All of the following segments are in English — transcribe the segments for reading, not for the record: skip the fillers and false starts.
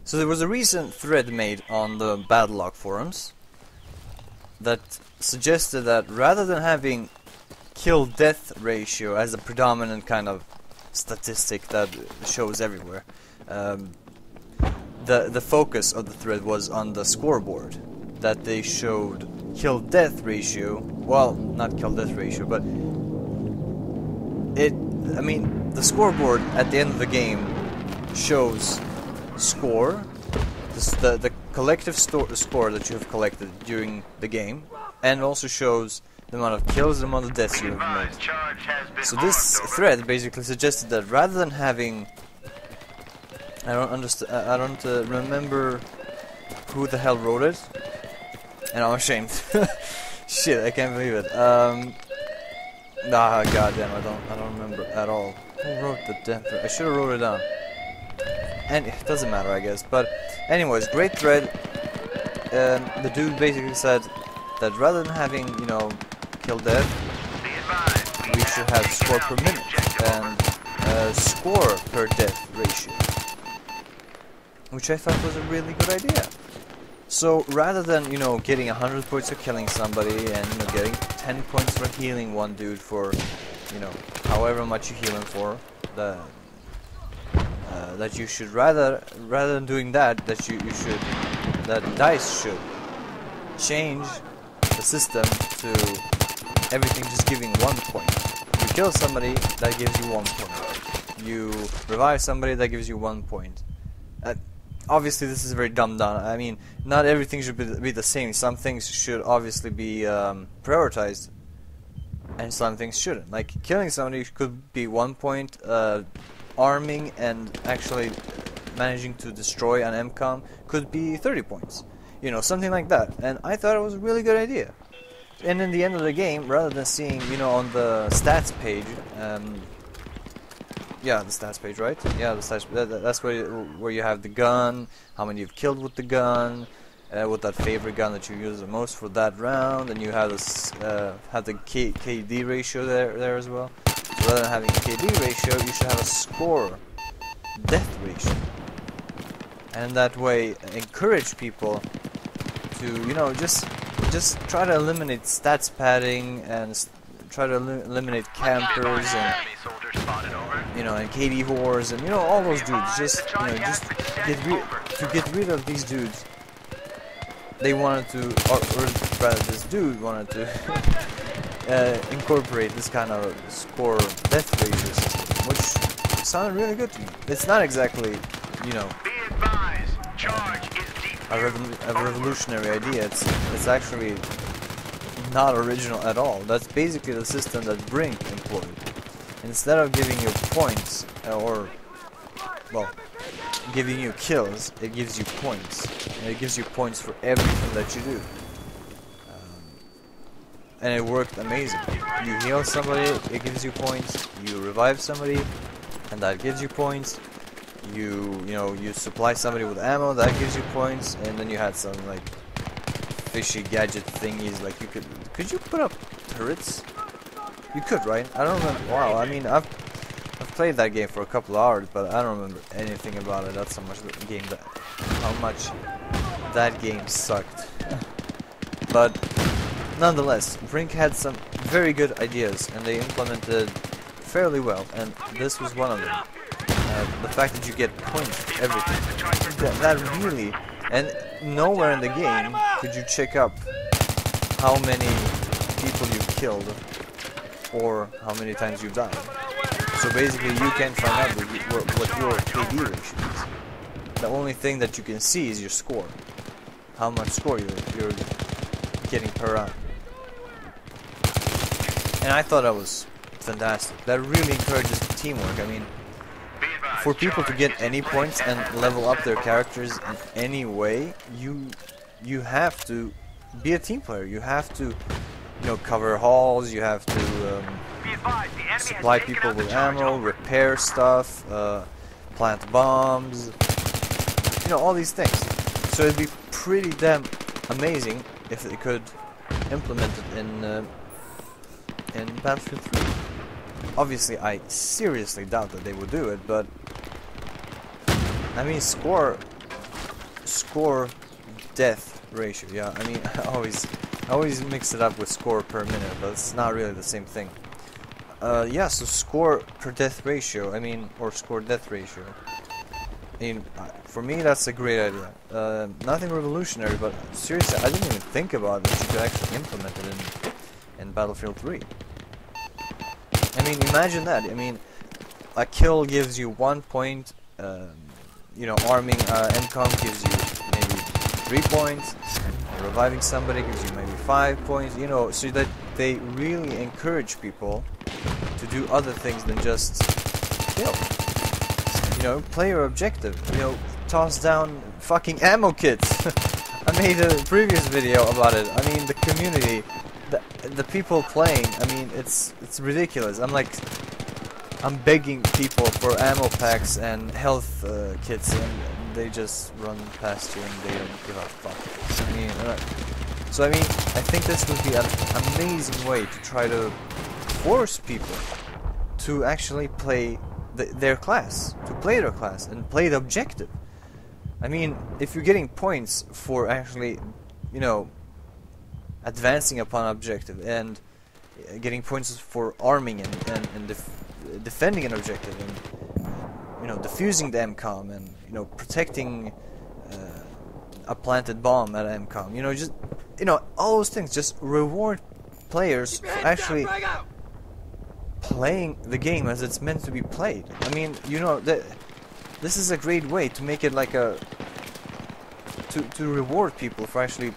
So there was a recent thread made on the Battlelog forums that suggested that rather than having kill-death ratio as a predominant kind of statistic that shows everywhere, the focus of the thread was on the scoreboard, that they showed kill-death ratio, well, not kill-death ratio, but I mean, the scoreboard at the end of the game shows score, the collective score that you have collected during the game, and also shows the amount of kills, the amount of deaths you have made. So this thread basically suggested that rather than having, I don't remember who the hell wrote it, and I'm ashamed. Shit, I can't believe it. Nah, goddamn, I don't remember at all. Who wrote the damn thread? I should have wrote it down. And it doesn't matter, I guess. But anyways, great thread. The dude basically said that rather than having, you know, kill death, we should have score per minute and score per death ratio, which I thought was a really good idea. So rather than, you know, getting 100 points for killing somebody and, you know, getting 10 points for healing one dude for, you know, however much you heal him for, that you should rather than doing that, that DICE should change the system to everything just giving 1 point. You kill somebody, that gives you 1 point. You revive somebody, that gives you 1 point. Obviously this is very dumbed down. I mean, not everything should be the same. Some things should obviously be prioritized, and some things shouldn't. Like, killing somebody could be 1 point, arming and actually managing to destroy an MCOM could be 30 points. You know, something like that. And I thought it was a really good idea. And in the end of the game, rather than seeing, you know, on the stats page, yeah, the stats page, right? Yeah, the stats. That's where you have the gun, how many you've killed with the gun, with that favorite gun that you use the most for that round, and you have this have the KD ratio there as well. So rather than having a KD ratio, you should have a score death ratio, and that way encourage people to, you know, just try to eliminate stats padding and try to eliminate campers and, you know, and KD whores and, you know, all those dudes. Just, you know, just get rid of these dudes. They wanted to, or rather, this dude wanted to incorporate this kind of score death ratio system, which sounded really good to me. It's not exactly, you know, a revolutionary idea. It's actually not original at all. That's basically the system that Brink employed. Instead of giving you points, or, well, giving you kills, it gives you points. And it gives you points for everything that you do. And it worked amazing. You heal somebody, it gives you points. You revive somebody, and that gives you points. You know, you supply somebody with ammo, that gives you points. And then you had some, like, fishy gadget thingies, like you could you put up turrets? You could, right? I don't remember. Wow, I mean, I've played that game for a couple of hours, but I don't remember anything about it. That's how much that game sucked. But nonetheless, Brink had some very good ideas, and they implemented fairly well, and this was one of them. The fact that you get points for everything, that really, and nowhere in the game could you check up how many people you've killed or how many times you've died. So basically you can find out what your KD ratio is. The only thing that you can see is your score. How much score you're getting per round. And I thought that was fantastic. That really encourages teamwork. I mean, for people to get any points and level up their characters in any way, you have to be a team player. You have to, you know, cover halls. You have to supply people with ammo, repair stuff, plant bombs. You know, all these things. So it'd be pretty damn amazing if they could implement it in Battlefield 3. Obviously, I seriously doubt that they would do it, but I mean, score score death ratio. Yeah, I mean, I always mix it up with score per minute, but it's not really the same thing. Yeah, so score per death ratio, I mean, or score death ratio. I mean, for me, that's a great idea. Nothing revolutionary, but seriously, I didn't even think about that you could actually implement it in Battlefield 3. I mean, imagine that. I mean, a kill gives you 1 point, you know, arming MCOM gives you maybe 3 points, reviving somebody gives you maybe 5 points, you know, so that they really encourage people to do other things than just kill. You know, play your objective, you know, toss down fucking ammo kits. I made a previous video about it. I mean, the community, the people playing, I mean, it's ridiculous. I'm begging people for ammo packs and health kits, and they just run past you and they don't give a fuck. I mean, so I mean, I think this would be an amazing way to try to force people to actually play their class, and play the objective. I mean, if you're getting points for actually, you know, advancing upon objective and getting points for arming and defending an objective and, you know, defusing the MCOM and, you know, protecting a planted bomb at MCOM, you know, just, you know, all those things, just reward players for actually playing the game as it's meant to be played. I mean, you know, this is a great way to make it like a to reward people for actually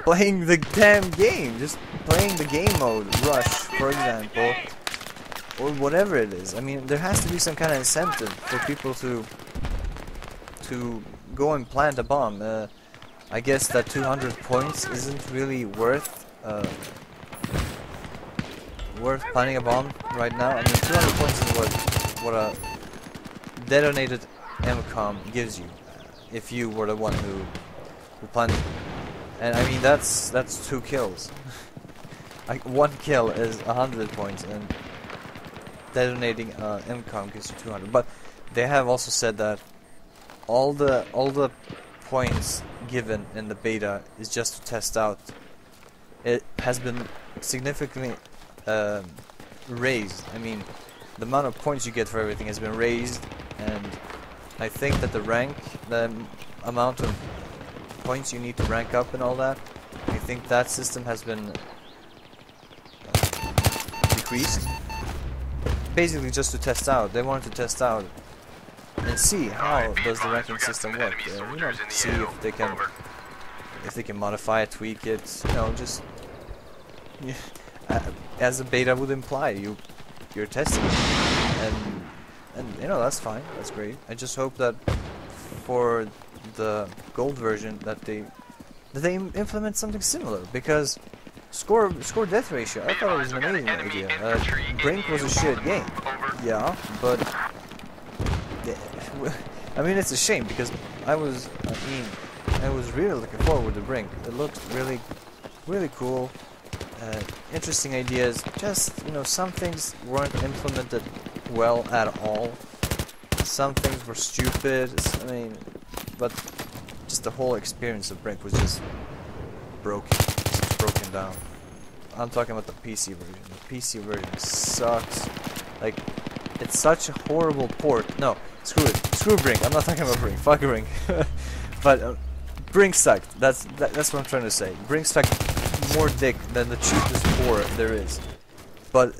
playing the damn game, just playing the game mode, Rush, for example, or whatever it is. I mean, there has to be some kind of incentive for people to go and plant a bomb. I guess that 200 points isn't really worth planting a bomb right now. I mean, 200 points is what a detonated MCOM gives you if you were the one who planted. And I mean, that's 2 kills. Like 1 kill is 100 points, and detonating MCOM gives you 200. But they have also said that all the points given in the beta is just to test out. It has been significantly raised. I mean, the amount of points you get for everything has been raised, and I think that the amount of points you need to rank up and all that, I think that system has been decreased. Basically just to test out. They wanted to test out and see how does the ranking system work. You know, see if they can modify it, tweak it, you know, just as the beta would imply, you're testing it, and you know, that's fine, that's great. I just hope that for the gold version that they implement something similar, because score death ratio, I thought it was an amazing idea. Brink was a shit game, yeah, but I mean, it's a shame because I was really looking forward to Brink. It looked really cool, interesting ideas. Just, you know, some things weren't implemented well at all. Some things were stupid. I mean, but just the whole experience of Brink was just broken down. I'm talking about the PC version. The PC version sucks. Like, it's such a horrible port. No, screw it. Screw Brink. I'm not talking about Brink. Fuck Brink. But Brink sucked. That's what I'm trying to say. Brink sucked more dick than the cheapest port there is. But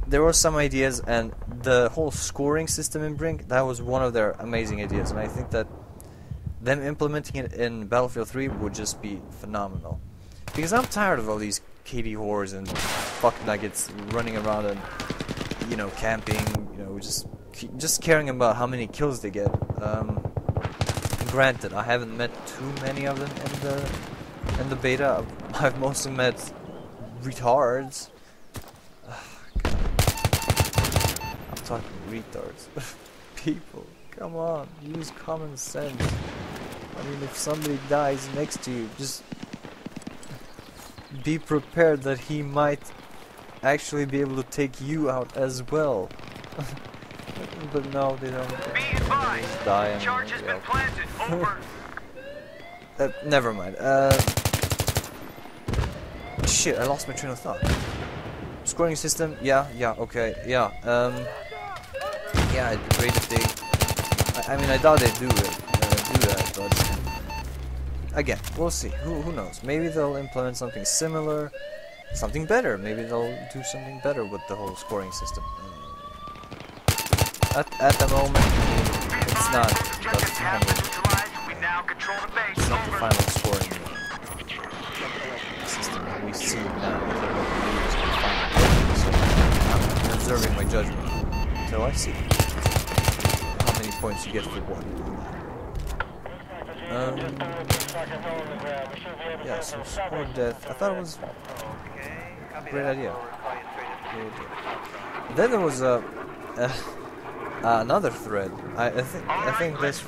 there were some ideas, and the whole scoring system in Brink, that was one of their amazing ideas, and I think that them implementing it in Battlefield 3 would just be phenomenal. Because I'm tired of all these KD whores and fuck nuggets running around and, you know, camping, you know, just caring about how many kills they get. Granted, I haven't met too many of them in the beta. I've mostly met retards. I'm talking retards. People, come on, use common sense. I mean, if somebody dies next to you, just be prepared that he might actually be able to take you out as well. But no, they don't. Be advised. Just die and Charge has been planted. Over. never mind. Shit, I lost my train of thought. Scoring system, yeah, okay, yeah. Yeah, it'd be great if they. I mean, I doubt they do that, but again, we'll see. Who knows? Maybe they'll implement something similar, something better. Maybe they'll do something better with the whole scoring system. At the moment, it's not the final scoring system that we see now. So I'm reserving my judgment until I see how many points you get for what. Yeah, so score death. I thought it was a great idea. Then there was another thread. I think this